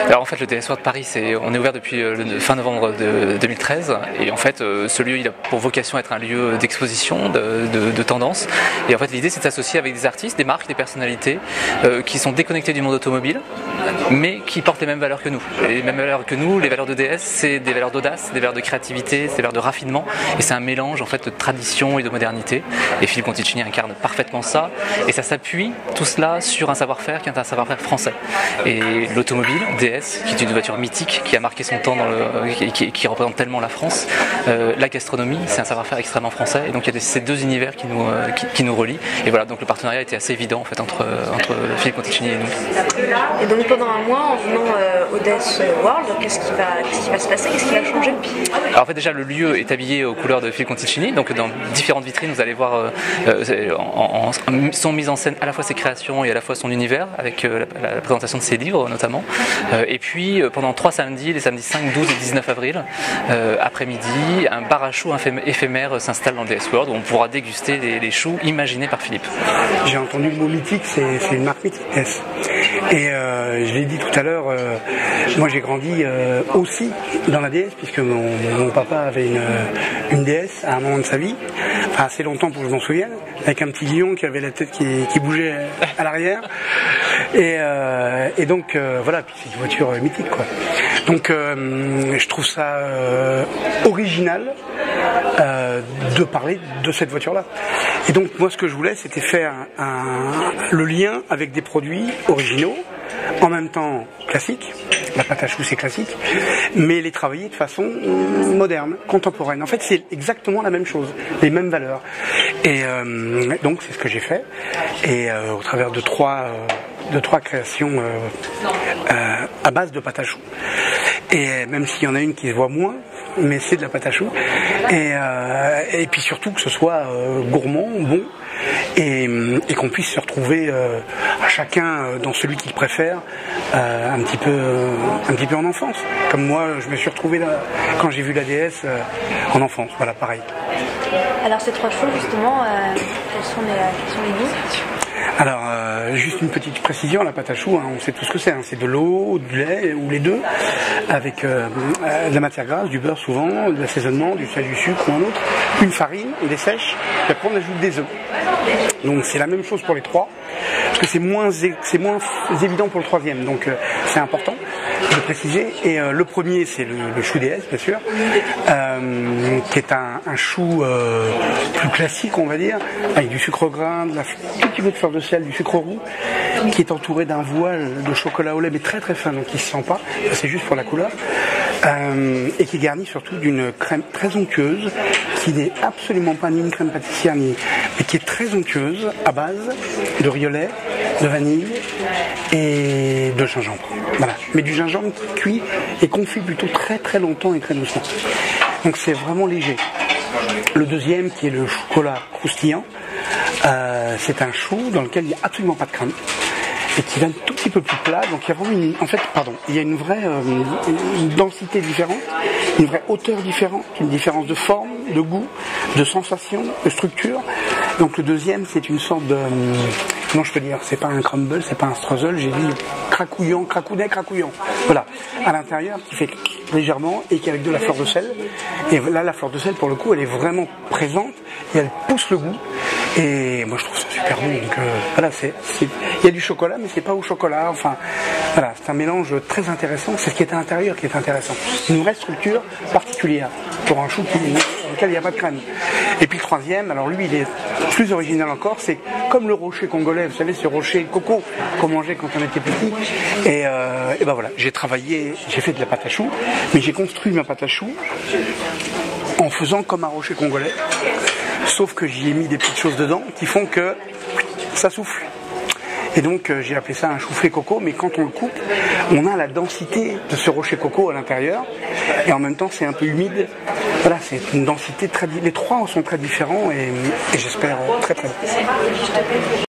Alors en fait le DS World Paris, on est ouvert depuis le fin novembre de 2013 et en fait ce lieu il a pour vocation à être un lieu d'exposition, de tendance, et en fait l'idée c'est de s'associer avec des artistes, des marques, des personnalités qui sont déconnectés du monde automobile mais qui portent les mêmes valeurs que nous. Et les mêmes valeurs que nous, les valeurs de DS, c'est des valeurs d'audace, des valeurs de créativité, des valeurs de raffinement, et c'est un mélange en fait de tradition et de modernité, et Philippe Conticini incarne parfaitement ça, et ça s'appuie tout cela sur un savoir-faire qui est un savoir-faire français. Et l'automobile, DS, qui est une voiture mythique, qui a marqué son temps, qui représente tellement la France, la gastronomie, c'est un savoir-faire extrêmement français, et donc il y a ces deux univers qui nous relient, et voilà, donc le partenariat était assez évident en fait entre Philippe Conticini et nous. Et donc pendant un mois, en venant au DS World, qu'est-ce qui va se passer? Qu'est-ce qui va changer? Alors en fait déjà le lieu est habillé aux couleurs de Philippe Conticini, donc dans différentes vitrines vous allez voir sont mises en scène à la fois ses créations et à la fois son univers, avec la présentation de ses livres notamment. Et puis pendant 3 samedis, les samedis 5, 12 et 19 avril, après-midi, un bar à choux éphémère s'installe dans le DS World où on pourra déguster les choux imaginés par Philippe. J'ai entendu le mot mythique, c'est une marque mythique DS. Et je l'ai dit tout à l'heure, moi j'ai grandi aussi dans la DS, puisque mon papa avait une DS à un moment de sa vie, enfin assez longtemps pour que je m'en souvienne, avec un petit lion qui avait la tête qui bougeait à l'arrière. Et donc voilà, puis c'est une voiture mythique quoi. Donc je trouve ça original de parler de cette voiture-là. Et donc moi ce que je voulais c'était faire le lien avec des produits originaux, en même temps classiques, la pâte à choux c'est classique, mais les travailler de façon moderne, contemporaine. En fait c'est exactement la même chose, les mêmes valeurs. Et donc c'est ce que j'ai fait, et au travers de trois créations à base de pâte à choux. Et même s'il y en a une qui se voit moins, mais c'est de la pâte à choux. Et puis surtout que ce soit gourmand, bon, et qu'on puisse se retrouver chacun dans celui qu'il préfère, un petit peu en enfance. Comme moi, je me suis retrouvé là, quand j'ai vu la DS en enfance, voilà, pareil. Alors ces 3 choses justement, quels sont les goûts? Alors, juste une petite précision, la pâte à choux, on sait tout ce que c'est, c'est de l'eau, du lait, ou les deux, avec de la matière grasse, du beurre souvent, de l'assaisonnement, du sel, du sucre ou un autre, une farine, on les sèche, puis après on ajoute des œufs. Donc c'est la même chose pour les 3, parce que c'est moins évident pour le 3e, donc c'est important de préciser. Et le premier c'est le chou DS bien sûr, qui est un chou plus classique on va dire, avec du sucre grain, tout petit peu de fleur de sel, du sucre roux, qui est entouré d'un voile de chocolat au lait mais très très fin, donc il ne se sent pas, c'est juste pour la couleur, et qui est garni surtout d'une crème très onctueuse, qui n'est absolument pas ni une crème pâtissière mais qui est très onctueuse, à base de riolet, de vanille et de gingembre. Voilà. Mais du gingembre cuit et confit plutôt très très longtemps et très doucement. Donc c'est vraiment léger. Le deuxième, qui est le chocolat croustillant, c'est un chou dans lequel il n'y a absolument pas de crème et qui va un tout petit peu plus plat. Donc il y a vraiment il y a une vraie une densité différente, une vraie hauteur différente, une différence de forme, de goût, de sensation, de structure. Donc le deuxième, c'est une sorte de... Comment je peux dire? C'est pas un crumble, c'est pas un streusel, j'ai dit cracouillant. Voilà, à l'intérieur, qui fait légèrement et qui est avec de la fleur de sel. Et là, la fleur de sel, pour le coup, elle est vraiment présente et elle pousse le goût. Et moi, je trouve ça super bon. Donc voilà, il y a du chocolat, mais c'est pas au chocolat. Enfin, voilà, c'est un mélange très intéressant. C'est ce qui est à l'intérieur qui est intéressant. Une vraie structure particulière pour un chou dans lequel il n'y a pas de crème. Et puis le troisième, alors lui, il est plus original encore. C'est comme le rocher congolais, vous savez, ce rocher coco qu'on mangeait quand on était petit. Et ben voilà, j'ai fait de la pâte à choux, mais j'ai construit ma pâte à choux en faisant comme un rocher congolais, sauf que j'y ai mis des petites choses dedans qui font que ça souffle. Et donc j'ai appelé ça un chou-flé coco, mais quand on le coupe, on a la densité de ce rocher coco à l'intérieur, et en même temps c'est un peu humide. Voilà, c'est une densité les 3 sont très différents, et j'espère très très bien.